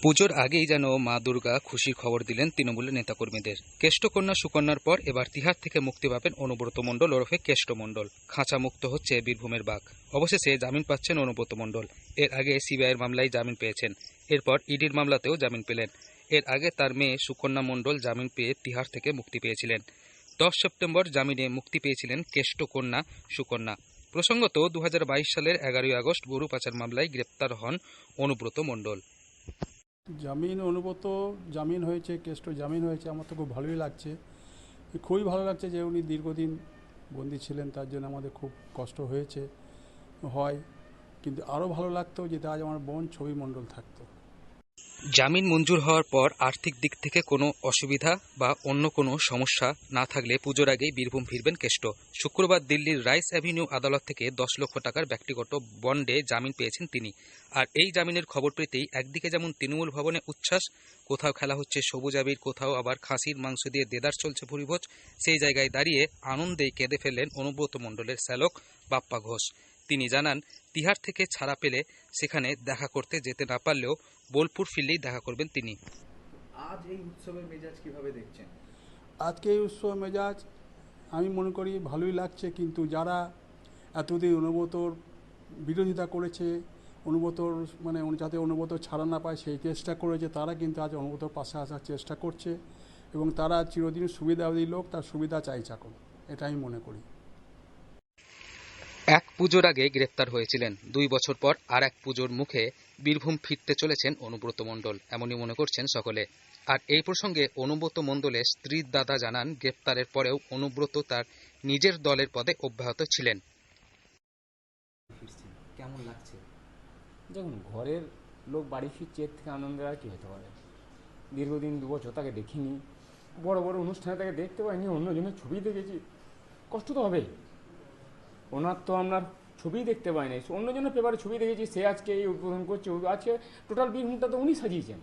পুজোর আগেই যেন মা দুর্গা খুশির খবর দিলেন তৃণমূলের নেতাকর্মীদের। কেষ্টকন্যা সুকন্যার পর এবার তিহার থেকে মুক্তি পাবেন অনুব্রত মণ্ডল ওরফে কেষ্ট মণ্ডল। খাঁচা মুক্ত হচ্ছে বীরভূমের বাঘ। অবশেষে জামিন পাচ্ছেন অনুব্রত মণ্ডল। এর আগে সিবিআইয়ের মামলায় জামিন পেয়েছেন, এরপর ইডির মামলাতেও জামিন পেলেন। এর আগে তার মেয়ে সুকন্যা মণ্ডল জামিন পেয়ে তিহার থেকে মুক্তি পেয়েছিলেন। 10 সেপ্টেম্বর জামিনে মুক্তি পেয়েছিলেন কেষ্টকন্যা সুকন্যা। প্রসঙ্গত 2022 সালের 11ই আগস্ট গরু পাচার মামলায় গ্রেপ্তার হন অনুব্রত মণ্ডল। জামিন হয়েছে, কেষ্ট জামিন হয়েছে। আমার তো খুব ভালোই লাগছে, খুবই ভালো লাগছে যে উনি দীর্ঘদিন বন্দী ছিলেন, তার জন্য আমাদের খুব কষ্ট হয়েছে হয়। কিন্তু আরও ভালো লাগতো যদি আজ আমার বোন ছবি মণ্ডল থাকতো। জামিন মঞ্জুর হওয়ার পর আর্থিক দিক থেকে কোনো অসুবিধা বা অন্য কোনো সমস্যা না থাকলে পুজোর আগেই বীরভূম ফিরবেন কেষ্ট। শুক্রবার দিল্লির রাইস অ্যাভিনিউ আদালত থেকে 10 লক্ষ টাকার ব্যক্তিগত বন্ডে জামিন পেয়েছেন তিনি। আর এই জামিনের খবর পেতেই একদিকে যেমন তৃণমূল ভবনে উচ্ছ্বাস, কোথাও খেলা হচ্ছে সবুজ আবির, কোথাও আবার খাসির মাংস দিয়ে দেদার চলছে ভুরিভোজ। সেই জায়গায় দাঁড়িয়ে আনন্দেই কেঁদে ফেললেন অনুব্রত মণ্ডলের শ্যালক বাপ্পা ঘোষ। তিনি জানান, তিহার থেকে ছাড়া পেলে সেখানে দেখা করতে যেতে না পারলেও বোলপুর ফিরলেই দেখা করবেন তিনি। আজ এই উৎসবের মেজাজ কিভাবে দেখছেন? আজকে এই উৎসবের মেজাজ আমি মনে করি ভালোই লাগছে, কিন্তু যারা এতদিন অনুব্রতর বিরোধিতা করেছে, অনুব্রতর যাতে অনুব্রত ছাড়া না পায় সেই চেষ্টা করেছে, তারা কিন্তু আজ অনুব্রতর পাশে আসার চেষ্টা করছে এবং তারা চিরদিন সুবিধাবাদী লোক, তার সুবিধা চাইছে এখন, এটা আমি মনে করি। এক পুজোর আগে গ্রেপ্তার হয়েছিলেন, 2 বছর পর আর এক পুজোর মুখে বীরভূম ফিরতে চলেছেন অনুব্রত মণ্ডল, এমনই মনে করছেন সকলে। আর এই প্রসঙ্গে অনুব্রত মণ্ডলের স্ত্রীর দাদা জানান, গ্রেপ্তারের পরেও অনুব্রত তার নিজের দলের পদে অব্যাহত ছিলেন। কেমন লাগছে? দেখুন, ঘরের লোক বাড়ি ফিরছে, এর থেকে আনন্দের আর কী হতে পারে। দীর্ঘদিন 2 বছর তাকে দেখিনি, বড় বড় অনুষ্ঠানে তাকে দেখতে পাইনি, অন্যজনের ছবি দেখেছি, কষ্ট তো হবেই। ওনার তো আপনার ছবিই দেখতে পাই নাই, অন্যজনের পেপারে ছবি দেখেছি, সে আজকে এই উদ্বোধন করছে। আজকে টোটাল বীরভূমটা তো উনি সাজিয়েছেন,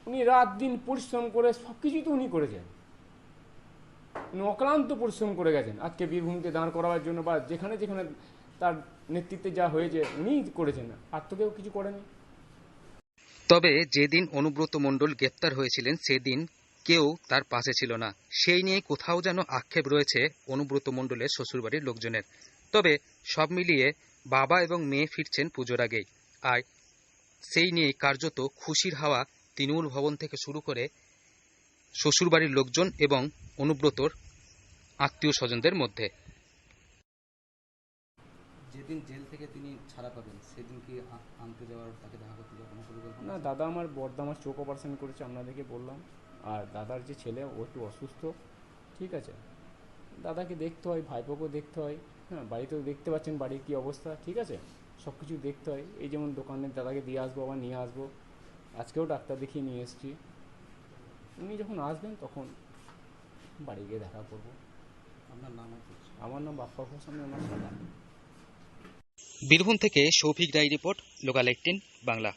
উনি রাত দিন পরিশ্রম করে সব কিছুই তো উনি করেছেন, উনি অক্লান্ত পরিশ্রম করে গেছেন আজকে বীরভূমকে দাঁড় করাবার জন্য, বা যেখানে যেখানে তার নেতৃত্বে যা হয়েছে উনিই করেছেন, আর তো কেউ কিছু করেনি। তবে যেদিন অনুব্রত মণ্ডল গ্রেপ্তার হয়েছিলেন সেদিন কেউ তার পাশে ছিল না, সেই নিয়ে কোথাও যেন আক্ষেপ রয়েছে অনুব্রত মণ্ডলের শ্বশুরবাড়ির লোকজনের। তবে সব মিলিয়ে বাবা এবং মেয়ে ফিরছেন পুজোর আগেই, আর সেই নিয়ে কার্যত খুশির হাওয়া তৃণমূল ভবন থেকে শুরু করে শ্বশুরবাড়ির লোকজন এবং অনুব্রতর আত্মীয় স্বজনদের মধ্যে। যেদিন জেল থেকে তিনি ছাড়া পাবেন সেদিন কি আনতে যাওয়ার, তাকে দেখা করতে যাওয়ার কোনো পরিকল্পনা না, আছে? দাদা আমার বড়দা আমার চোখ অপারেশন করেছে, আপনাদেরকে বললাম। আর দাদার যে ছেলে, ও একটু অসুস্থ, ঠিক আছে, দাদাকে দেখতে হয়, ভাইপোকেও দেখতে হয়, হ্যাঁ, বাড়িতেও দেখতে পাচ্ছেন বাড়ির কী অবস্থা, ঠিক আছে, সব কিছু দেখতে হয়। এই যেমন দোকানের দাদাকে দিয়ে আসবো, আবার নিয়ে আসবো, আজকেও ডাক্তার দেখিয়ে নিয়ে এসেছি। উনি যখন আসবেন তখন বাড়ি গিয়ে দেখা করব। আপনার নাম আর পরিচয়? আমার নাম বাপ্পা ঘোষ, আমি ওনার সন্তান। বীরভূম থেকে সৌভিক রায় রিপোর্ট, লোকাল 18 বাংলা।